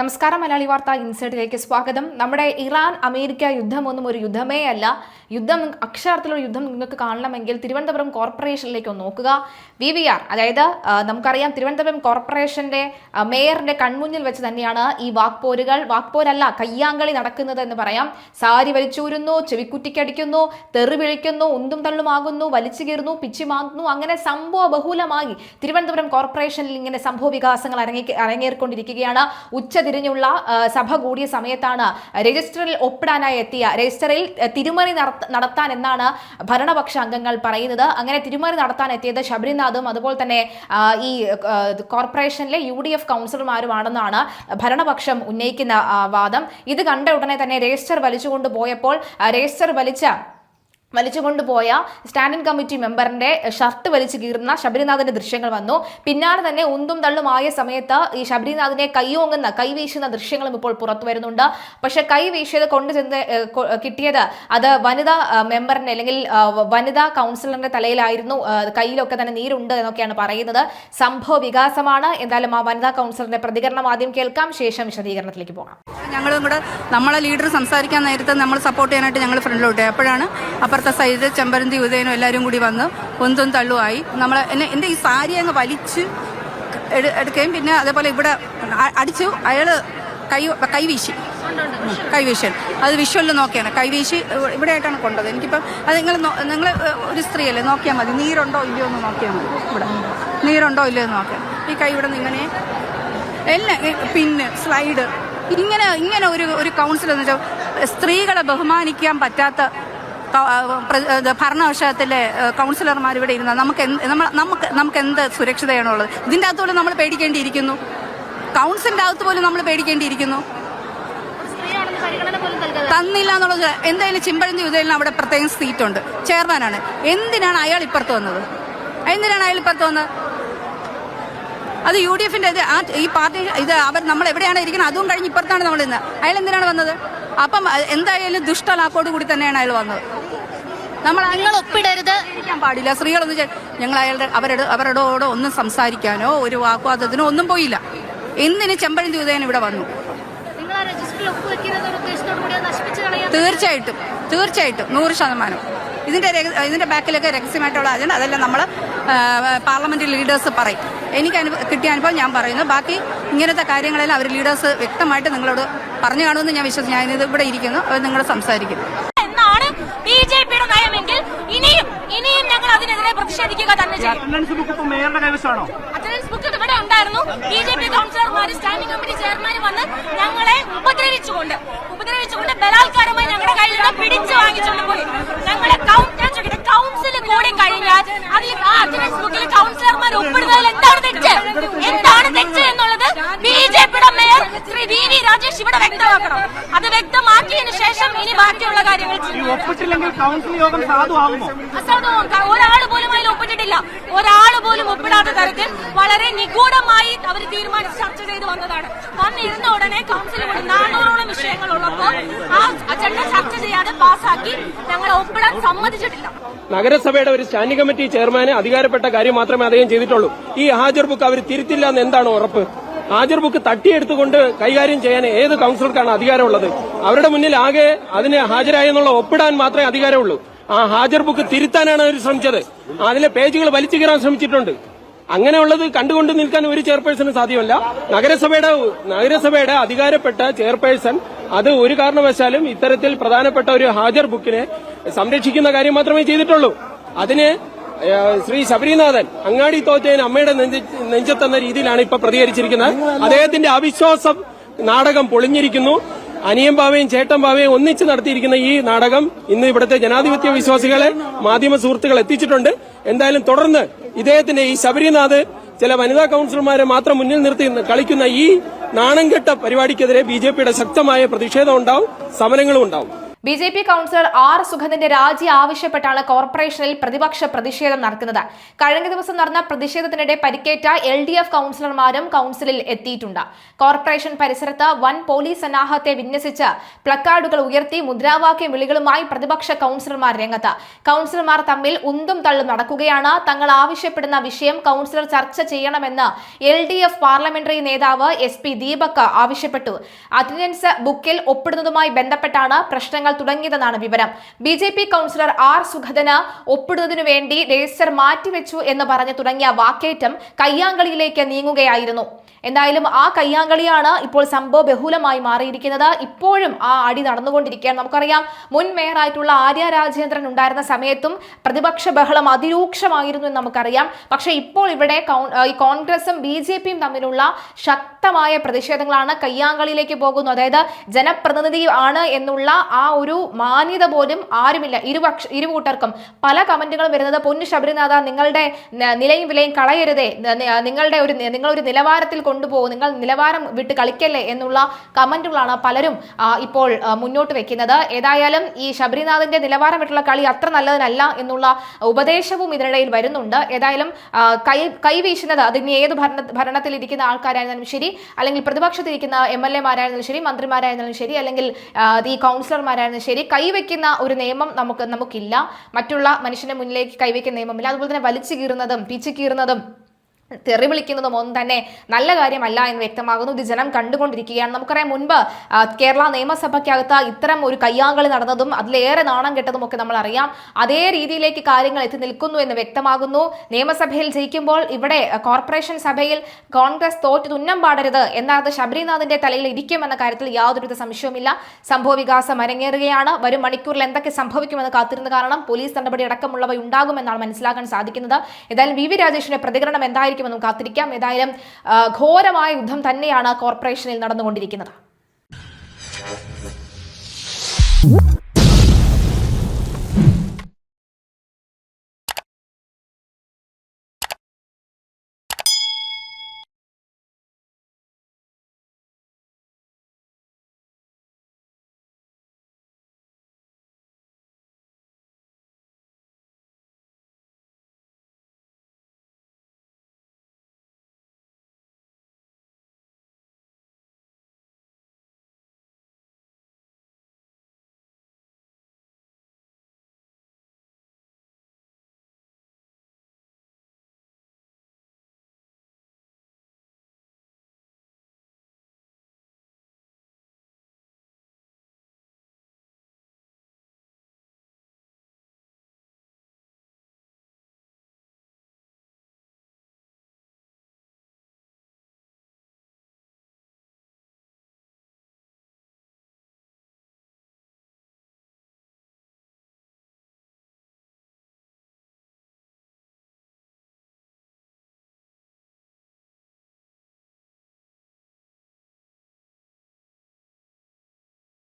നമസ്കാരം. മലയാളി വാർത്ത ഇൻസൈഡിലേക്ക് സ്വാഗതം. നമ്മുടെ ഇറാൻ അമേരിക്ക യുദ്ധമൊന്നും ഒരു യുദ്ധമേ അല്ല. യുദ്ധം അക്ഷരാർത്ഥത്തിലുള്ള യുദ്ധം നിങ്ങൾക്ക് കാണണമെങ്കിൽ തിരുവനന്തപുരം കോർപ്പറേഷനിലേക്ക് ഒന്ന് നോക്കുക. VVR, അതായത് നമുക്കറിയാം തിരുവനന്തപുരം കോർപ്പറേഷന്റെ മേയറിന്റെ കൺമുന്നിൽ വെച്ച് തന്നെയാണ് ഈ വാക്പോരല്ല കയ്യാങ്കളി നടക്കുന്നത് എന്ന് പറയാം. സാരി വലിച്ചൂരുന്നു, ചെവിക്കുറ്റിക്കടിക്കുന്നു, തെറി വിളിക്കുന്നു, ഉന്തും തള്ളുമാകുന്നു, വലിച്ചു കീറുന്നു, പിച്ചിമാങ്ങുന്നു, അങ്ങനെ സംഭവ ബഹുലമായി തിരുവനന്തപുരം കോർപ്പറേഷനിൽ ഇങ്ങനെ സംഭവ വികാസങ്ങൾ അരങ്ങേറിക്കൊണ്ടിരിക്കുകയാണ്. ഉച്ചതിരിഞ്ഞുള്ള സഭ കൂടിയ സമയത്താണ് രജിസ്റ്ററിൽ ഒപ്പിടാനായി രജിസ്റ്ററിൽ തിരുമറി നടത്താൻ എന്നാണ് ഭരണപക്ഷ അംഗങ്ങൾ പറയുന്നത്. അങ്ങനെ തിരുമറി നടത്താൻ എത്തിയത് ശബരിനാഥും അതുപോലെ തന്നെ ഈ കോർപ്പറേഷനിലെ UDF കൗൺസിലർമാരുമാണെന്നാണ് ഭരണപക്ഷം ഉന്നയിക്കുന്ന വാദം. ഇത് കണ്ട ഉടനെ തന്നെ രജിസ്റ്റർ വലിച്ചുകൊണ്ടുപോയ സ്റ്റാൻഡിംഗ് കമ്മിറ്റി മെമ്പറിന്റെ ഷർട്ട് വലിച്ചു കീറുന്ന ശബരിനാഥിന്റെ ദൃശ്യങ്ങൾ വന്നു. പിന്നാലെ തന്നെ ഉന്തും തള്ളുമായ സമയത്ത് ഈ ശബരിനാഥിനെ കൈവീശുന്ന ദൃശ്യങ്ങളും ഇപ്പോൾ പുറത്തു വരുന്നുണ്ട്. പക്ഷെ കൈവീശിയത് കിട്ടിയത് അത് വനിതാ മെമ്പറിന്റെ അല്ലെങ്കിൽ വനിതാ കൗൺസിലറിന്റെ തലയിലായിരുന്നു. കയ്യിലൊക്കെ തന്നെ നീരുണ്ട് എന്നൊക്കെയാണ് പറയുന്നത്. സംഭവ വികാസമാണ്. എന്തായാലും ആ വനിതാ കൗൺസിലറിന്റെ പ്രതികരണം ആദ്യം കേൾക്കാം, ശേഷം വിശദീകരണത്തിലേക്ക് പോകാം. ഞങ്ങളും കൂടെ നമ്മളെ ലീഡർ സംസാരിക്കാൻ നേരത്തെ നമ്മൾ സപ്പോർട്ട് ചെയ്യാനായിട്ട് ഞങ്ങൾ ഫ്രണ്ടിലോട്ട്, അപ്പോഴാണ് അപ്പുറത്തെ സൈഡ് ചെമ്പരന്തി ഉദയനും എല്ലാവരും കൂടി വന്ന് ഒന്നും തള്ളുമായി. എൻ്റെ ഈ സാരി അങ്ങ് വലിച്ച് എടുക്കുകയും പിന്നെ അതേപോലെ ഇവിടെ അടിച്ചു. അയാൾ കൈവീശി അത് വിഷ്വലിൽ നോക്കിയാണ് കൈവീശി ഇവിടെ ആയിട്ടാണ് കൊണ്ടത്. എനിക്കിപ്പം അത് നിങ്ങൾ ഒരു സ്ത്രീയല്ലേ, നോക്കിയാൽ മതി നീരുണ്ടോ ഇല്ലയോ എന്ന് നോക്കിയാൽ മതി. ഇവിടെ നീരുണ്ടോ ഇല്ലയോ എന്ന് നോക്കിയാൽ ഈ കൈ ഇവിടെ നിന്ന് ഇങ്ങനെ എല്ലാം പിന്നെ സ്ലൈഡ് ഇങ്ങനെ ഒരു കൗൺസിൽ എന്ന് വെച്ചാൽ സ്ത്രീകളെ ബഹുമാനിക്കാൻ പറ്റാത്ത ഭരണപക്ഷത്തിലെ കൗൺസിലർമാർ ഇവിടെ ഇരുന്നാൽ നമുക്ക് എന്ത് സുരക്ഷിതയാണുള്ളത്? ഇതിൻ്റെ അകത്തോടെ നമ്മൾ പേടിക്കേണ്ടിയിരിക്കുന്നു. കൗൺസിലിൻ്റെ അകത്ത് പോലും നമ്മൾ പേടിക്കേണ്ടിയിരിക്കുന്നു. തന്നില്ല എന്നുള്ളത് എന്തായാലും ചിമ്പഴന്തി ഉദയലിന് അവിടെ പ്രത്യേകം സീറ്റുണ്ട്, ചെയർമാനാണ്. എന്തിനാണ് അയാൾ ഇപ്പുറത്ത് വന്നത്? അത് UDFന്റെ ഈ പാർട്ടി നമ്മൾ എവിടെയാണ് ഇരിക്കുന്നത് അതും കഴിഞ്ഞ് ഇപ്പുറത്താണ് നമ്മൾ ഇന്ന്. അയാൾ എന്തിനാണ് വന്നത്? അപ്പം എന്തായാലും ദുഷ്ടലാക്കോട് കൂടി തന്നെയാണ് അയാൾ വന്നത്. നിങ്ങൾ ഒപ്പിടരുത് ഇരിക്കാൻ പാടില്ല. സ്ത്രീകളൊന്നും ഞങ്ങൾ അവരോട് ഒന്നും സംസാരിക്കാനോ ഒരു വാഗ്വാദത്തിനോ ഒന്നും പോയില്ല. എന്തിന് ചെമ്പഴന്തി ഉദയൻ ഇവിടെ വന്നു? തീർച്ചയായിട്ടും 100%. ഇതിന്റെ ബാക്കിലൊക്കെ രഹസ്യമായിട്ടുള്ള അജണ്ട അതെല്ലാം നമ്മൾ പാർലമെന്റ് ലീഡേഴ്സ് പറയും. എനിക്ക് കിട്ടിയ അനുഭവം ഞാൻ പറയുന്നു. ബാക്കി ഇങ്ങനത്തെ കാര്യങ്ങളെല്ലാം അവർ ലീഡേഴ്സ് വ്യക്തമായിട്ട് നിങ്ങളോട് പറഞ്ഞു കാണുമെന്ന് ഞാൻ വിശ്വസിക്കുന്നു. ഞാനിത് ഇവിടെ ഇരിക്കുന്നു, അവർ നിങ്ങൾ സംസാരിക്കുന്നു എന്നാണ് BJPയുടെ നയമെങ്കിൽ ഇനിയും ഞങ്ങൾ അതിനെതിരെ പ്രതിഷേധിക്കുക തന്നെ ചെയ്യും. അറ്റൻഡൻസ് ബുക്ക് ഇവിടെ ഉണ്ടായിരുന്നു. BJP കൗൺസിലർമാർ സ്റ്റാൻഡിംഗ് കമ്മിറ്റി ചെയർമാൻ വന്ന് ഞങ്ങളെ ഉപദ്രവിച്ചുകൊണ്ട് ബലാത്കാരമായി ഞങ്ങളുടെ കയ്യിൽ നിന്ന് പിടിച്ചു വാങ്ങിച്ചുകൊണ്ട് പോയി. ഞങ്ങളെ കൗൺസിൽ കൂടി കഴിഞ്ഞാൽ അതിൽ ആ അറ്റൻഡൻസ് ബുക്കിൽ കൗൺസിലർമാർ ഒപ്പിടുന്നതിൽ എന്താണ് തെറ്റ് എന്നുള്ളത് BJPയുടെ മേയർ ശ്രീ VV രാജേഷ് ഇവിടെ വ്യക്തമാക്കണം. അത് വ്യക്തമാക്കിയതിനു ശേഷം ഇനി ബാക്കിയുള്ള കാര്യങ്ങൾ ഒരാൾ പോലും അതിൽ ഒപ്പിട്ടിട്ടില്ല. ഒരാൾ പോലും ഒപ്പിടാത്ത തരത്തിൽ വളരെ നിഗൂഢമായി അവർ തീരുമാനിച്ച് ചർച്ച ചെയ്ത് വന്നതാണ്. വന്നിരുന്ന ഉടനെ കൗൺസിൽ കൂടി 400ഓളം വിഷയങ്ങളുള്ളപ്പോൾ ആ അജണ്ട ചർച്ച ചെയ്യാതെ പാസാക്കി ഞങ്ങളെ ഒപ്പിടാൻ സമ്മതിച്ചിട്ടില്ല. നഗരസഭയുടെ ഒരു സ്റ്റാൻഡിംഗ് കമ്മിറ്റി ചെയർമാന് അധികാരപ്പെട്ട കാര്യം മാത്രമേ അദ്ദേഹം ചെയ്തിട്ടുള്ളൂ. ഈ ഹാജർ ബുക്ക് അവർ തിരുത്തില്ല എന്ന് എന്താണ് ഉറപ്പ്? ഹാജർ ബുക്ക് തട്ടിയെടുത്തുകൊണ്ട് കൈകാര്യം ചെയ്യാൻ ഏത് കൌൺസിലർക്കാണ് അധികാരമുള്ളത്? അവരുടെ മുന്നിൽ ആകെ അതിന് ഹാജരായെന്നുള്ള ഒപ്പിടാൻ മാത്രമേ അധികാരമുള്ളൂ. ആ ഹാജർ ബുക്ക് തിരുത്താനാണ് അവർ ശ്രമിച്ചത്. അതിലെ പേജുകൾ വലിച്ചു കീറാൻ ശ്രമിച്ചിട്ടുണ്ട്. അങ്ങനെയുള്ളത് കണ്ടുകൊണ്ട് നിൽക്കാൻ ഒരു ചെയർപേഴ്സണ് സാധ്യമല്ല. നഗരസഭയുടെ അധികാരപ്പെട്ട ചെയർപേഴ്സൺ അത് ഒരു കാരണവശാലും ഇത്തരത്തിൽ പ്രധാനപ്പെട്ട ഒരു ഹാജർ ബുക്കിനെ സംരക്ഷിക്കുന്ന കാര്യം മാത്രമേ ചെയ്തിട്ടുള്ളൂ. അതിന് ശ്രീ ശബരിനാഥൻ അങ്ങാടി തോറ്റേന് അമ്മയുടെ നെഞ്ചത്തെന്ന രീതിയിലാണ് ഇപ്പൊ പ്രതികരിച്ചിരിക്കുന്നത്. അദ്ദേഹത്തിന്റെ അവിശ്വാസം നാടകം പൊളിഞ്ഞിരിക്കുന്നു. അനിയൻ ബാവയും ചേട്ടൻ ബാവയും ഒന്നിച്ച് നടത്തിയിരിക്കുന്ന ഈ നാടകം ഇന്ന് ഇവിടുത്തെ ജനാധിപത്യ വിശ്വാസികളെ മാധ്യമ സുഹൃത്തുക്കൾ എത്തിച്ചിട്ടുണ്ട്. എന്തായാലും തുടർന്ന് ഇദ്ദേഹത്തിന്റെ ഈ ശബരിനാഥ് ചില വനിതാ കൌൺസിലർമാരെ മാത്രം മുന്നിൽ നിർത്തി കളിക്കുന്ന ഈ നാണംകെട്ട പരിപാടിക്കെതിരെ BJPയുടെ ശക്തമായ പ്രതിഷേധം ഉണ്ടാവും, സമരങ്ങളും ഉണ്ടാവും. BJP കൗൺസിലർ ആർ സുഗതന്റെ രാജി ആവശ്യപ്പെട്ടാണ് കോർപ്പറേഷനിൽ പ്രതിപക്ഷ പ്രതിഷേധം നടക്കുന്നത്. കഴിഞ്ഞ ദിവസം നടന്ന പ്രതിഷേധത്തിനിടെ പരിക്കേറ്റ LDF കൗൺസിലർമാരും കൗൺസിലിൽ എത്തിയിട്ടുണ്ട്. കോർപ്പറേഷൻ പരിസരത്ത് വൻ പോലീസ് സന്നാഹത്തെ വിന്യസിച്ച് പ്ലക്കാർഡുകൾ ഉയർത്തി മുദ്രാവാക്യം വിളികളുമായി പ്രതിപക്ഷ കൗൺസിലർമാർ രംഗത്ത്. കൗൺസിലർമാർ തമ്മിൽ ഉന്തും തള്ളും നടക്കുകയാണ്. തങ്ങൾ ആവശ്യപ്പെടുന്ന വിഷയം കൗൺസിലർ ചർച്ച ചെയ്യണമെന്ന് LDF പാർലമെന്ററി നേതാവ് SP ദീപക് ആവശ്യപ്പെട്ടു. അറ്റൻഡൻസ് ബുക്കിൽ ഒപ്പിടുന്നതുമായി ബന്ധപ്പെട്ടാണ് പ്രശ്നങ്ങൾ തുടങ്ങിയതെന്നാണ് വിവരം. BJP കൗൺസിലർ ആർ സുഗതന് ഒപ്പിടുന്നതിനു വേണ്ടി രജിസ്റ്റർ മാറ്റിവെച്ചു എന്ന് പറഞ്ഞു തുടങ്ങിയ വാക്കേറ്റം കയ്യാങ്കളിയിലേക്ക് നീങ്ങുകയായിരുന്നു. എന്തായാലും ആ കയ്യാങ്കളിയാണ് ഇപ്പോൾ സംഭവ ബഹുലമായി മാറിയിരിക്കുന്നത്. ഇപ്പോഴും ആ അടി നടന്നുകൊണ്ടിരിക്കുകയാണ്. നമുക്കറിയാം, മുൻ മേയറായിട്ടുള്ള ആര്യ രാജേന്ദ്രൻ ഉണ്ടായിരുന്ന സമയത്തും പ്രതിപക്ഷ ബഹളം അതിരൂക്ഷമായിരുന്നു എന്ന് നമുക്കറിയാം. പക്ഷേ ഇപ്പോൾ ഇവിടെ ഈ കോൺഗ്രസും BJPയും തമ്മിലുള്ള ശക്തമായ പ്രതിഷേധങ്ങളാണ് കയ്യാങ്കളിയിലേക്ക് പോകുന്നത്. അതായത് ജനപ്രതിനിധി ആണ് എന്നുള്ള ആ ഒരു മാന്യത പോലും ആരുമില്ല ഇരുകൂട്ടർക്കും. പല കമന്റുകളും വരുന്നത്, പൊന്നു ശബരിനാഥ, നിങ്ങളുടെ നിലയും വിലയും കളയരുതേ, നിങ്ങളൊരു നിലവാരത്തിൽ കൊണ്ടുപോകും, നിങ്ങൾ നിലവാരം വിട്ട് കളിക്കല്ലേ എന്നുള്ള കമന്റുകളാണ് പലരും ഇപ്പോൾ മുന്നോട്ട് വെക്കുന്നത്. ഏതായാലും ഈ ശബരിനാഥിന്റെ നിലവാരം വിട്ടുള്ള കളി അത്ര നല്ലതിനല്ല എന്നുള്ള ഉപദേശവും ഇതിനിടയിൽ വരുന്നുണ്ട്. ഏതായാലും കൈവീശുന്നത് അതിന് ഏത് ഭരണത്തിലിരിക്കുന്ന ആൾക്കാരായിരുന്നാലും ശരി, അല്ലെങ്കിൽ പ്രതിപക്ഷത്തിരിക്കുന്ന MLA-മാരായിരുന്നാലും ശരി, മന്ത്രിമാരായിരുന്നാലും ശരി, അല്ലെങ്കിൽ ഈ കൗൺസിലർമാരായിരുന്നാലും ശരി, കൈവയ്ക്കുന്ന ഒരു നിയമം നമുക്കില്ല. മറ്റുള്ള മനുഷ്യന്റെ മുന്നിലേക്ക് കൈവയ്ക്കുന്ന നിയമമില്ല. അതുപോലെ തന്നെ വലിച്ചു കീറുന്നതും പിച്ചു കീറുന്നതും തെറി വിളിക്കുന്നതും ഒന്നും തന്നെ നല്ല കാര്യമല്ല എന്ന് വ്യക്തമാകുന്നു. ഇത് ജനം കണ്ടുകൊണ്ടിരിക്കുകയാണ്. നമുക്കറിയാം, മുൻപ് കേരള നിയമസഭയ്ക്കകത്ത് ഇത്തരം ഒരു കയ്യാങ്കളി നടന്നതും അതിലേറെ നാണം കെട്ടതും ഒക്കെ നമ്മൾ അറിയാം. അതേ രീതിയിലേക്ക് കാര്യങ്ങൾ എത്തി നിൽക്കുന്നു എന്ന് വ്യക്തമാകുന്നു. നിയമസഭയിൽ ജയിക്കുമ്പോൾ ഇവിടെ കോർപ്പറേഷൻ സഭയിൽ കോൺഗ്രസ് തോറ്റ് തുന്നം പാടരുത് എന്നത് ശബരിനാഥിന്റെ തലയിൽ ഇരിക്കുമെന്ന കാര്യത്തിൽ യാതൊരുവിധ സംശയവുമില്ല. സംഭവ വികാസം അരങ്ങേറുകയാണ്. വരും മണിക്കൂറിൽ എന്തൊക്കെ സംഭവിക്കുമെന്ന് കാത്തിരുന്ന് കാരണം പോലീസ് നടപടി അടക്കമുള്ളവ ഉണ്ടാകുമെന്നാണ് മനസ്സിലാക്കാൻ സാധിക്കുന്നത്. ഏതായാലും VV രാജേഷിന്റെ പ്രതികരണം എന്തായിരിക്കും കാത്തിരിക്കാം. ഏതായാലും ഘോരമായ യുദ്ധം തന്നെയാണ് കോർപ്പറേഷനിൽ നടന്നുകൊണ്ടിരിക്കുന്നത്.